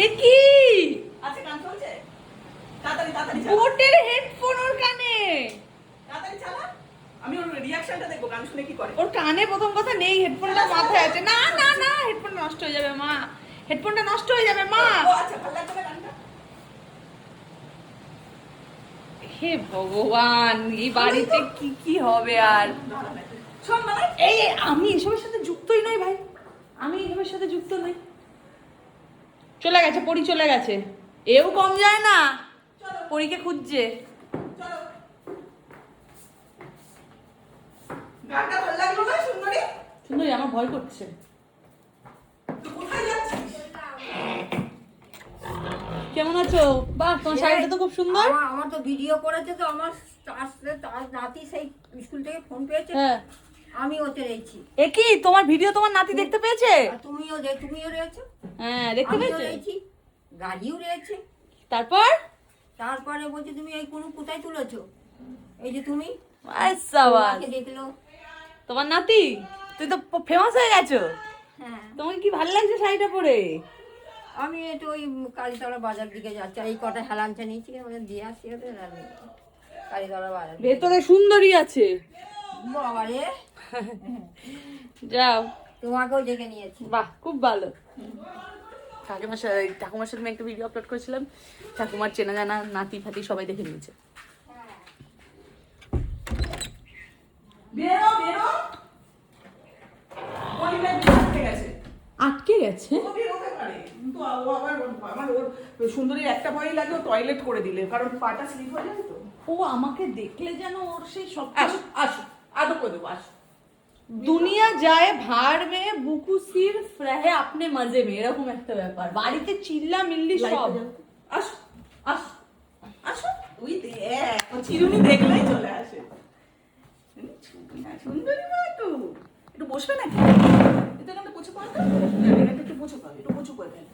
এ কি আচ্ছা গান চলছে, তাড়াতাড়ি তাড়াতাড়ি চালা, বোটের হেডফোন ওর কানে। তাড়াতাড়ি চালা, আমি ওর রিয়াকশনটা দেখবো গান শুনে কি করে। ওর কানে প্রথম কথা নেই, হেডফোনটা মাথায় আছে। না না না, হেডফোনটা নষ্ট হয়ে যাবে মা, হেডফোনটা নষ্ট হয়ে যাবে মা। ও আচ্ছা, ভালো লাগবে না গানটা? হে ভগবান, এই বাড়িতে কি কি হবে আর। শোন মানে এই আমি এসবের সাথে যুক্তই নই ভাই, আমি এসবের সাথে যুক্ত নই। চলে গেছে, পরি চলে গেছে, এও কম যায় না, চলো পরীকে খুঁজছে। চলো, গানটা ভালো লাগলো না সুন্দরী? সুন্দরী আমার ভয় করছে। তুই কোথায় যাচ্ছিস? কেমন আছো? বাহ, তোমার শাড়িটা তো খুব সুন্দর। আমার তো ভিডিও করেছে তো, আমার আসলে তার নাতি সেই স্কুল থেকে ফোন পেয়েছে, হ্যাঁ, আমি ওতে রয়েছি। এ কি তোমার ভিডিও তোমার নাতি দেখতে পেয়েছে? আর তুমিও রয়েছো। হ্যাঁ, দেখতে আমিও পেয়েছে। রয়েছি, গাড়িও রয়েছে। তারপর তারপরে বলছে তুমি এই কোনো কোথায় তুলেছো? এই যে তুমি, আরে সাবাস, তোমাকে দেখলো। তোমার নাতি, তুই তো ফেমাস হয়ে গেছো। হ্যাঁ, তোমাকে কি ভালো লাগছে শাড়িটা পরে? আমি একটু ওই কালীতলা বাজার দিকে যাচ্ছি, আর এই কটা হেলাঞ্চা নিয়েছি, আমাদের দিয়ে আসছি ওদের, আর কালীতলা বাজার। ভেতরে সুন্দরী আছে। বাবা রে, যাও, তোমাকেও ডেকে নিয়েছি। বাহ খুব ভালো। ঠাকুমার সাথে আমি একটা ভিডিও আপলোড করেছিলাম, ঠাকুমার চেনা জানা নাতি ফাতি সবাই দেখে নিয়েছে। বেরো বেরো, পরিবার আটকে গেছে। আটকে গেছে? ও বেরোতে পারে, কিন্তু ও আবার আমার ওর সুন্দরীর একটা ভয়ই লাগে, ও টয়লেট করে দিলে, কারণ পাটা স্লিপ হয়ে যায় তো। ও আমাকে দেখলে যেন ওর সেই সব আসো আসো, আদর করে দেবো, আসো। দুনিয়া যায় ভাড় মে, বুকু সিরফ রহে আপনে মজে মে, এরকম একটা ব্যাপার। বাড়িতে চিল্লা মিল্লি সব। আসো আসো আসো, তুই দেখ, ও চিরুনি দেখলেই চলে আসে। সুন্দরী মা, একটু বসবে নাকি? এটা এখানটা পোছো করে দাও, একটু পোছো করে, একটু পোছো করে ফেলো,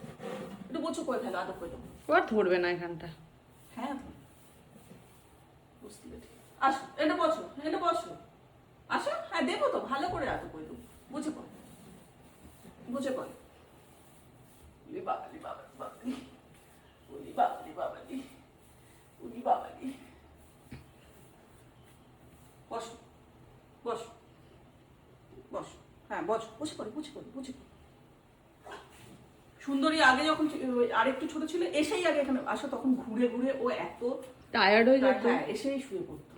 একটু পোছো করে ফেলো, আদর করে দেবো। ওর ধরবে না এখানটা। হ্যাঁ বুঝতে পেরেছি। আসো, এটা বসো, এটা বসো, আসো। হ্যাঁ দেবো তো, ভালো করে আদর করে দেবো, বুঝে পড়ো, বুঝে পড়ো। উলি বাবালি বাবালি বাবালি, উলি বাবালি বাবালি, উলি বাবালি। বসো বসো বসো, হ্যাঁ বসো, বসে পড়ো, বুঝে পড়ো, বুঝে পড়ো। সুন্দরী আগে যখন আরেকটু ছোট ছিল, এসেই আগে এখানে আসো, তখন ঘুরে ঘুরে ও এত টায়ার্ড হয়ে যেত। হ্যাঁ, এসেই শুয়ে পড়তো।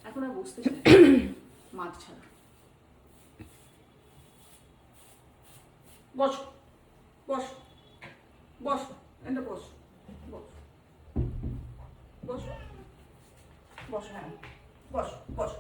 এখন আর বসতে চায় না, মাছ ছাড়া। বসো বসো বসো, এটা বসো, বসো বসো বসো, হ্যাঁ বসো বসো।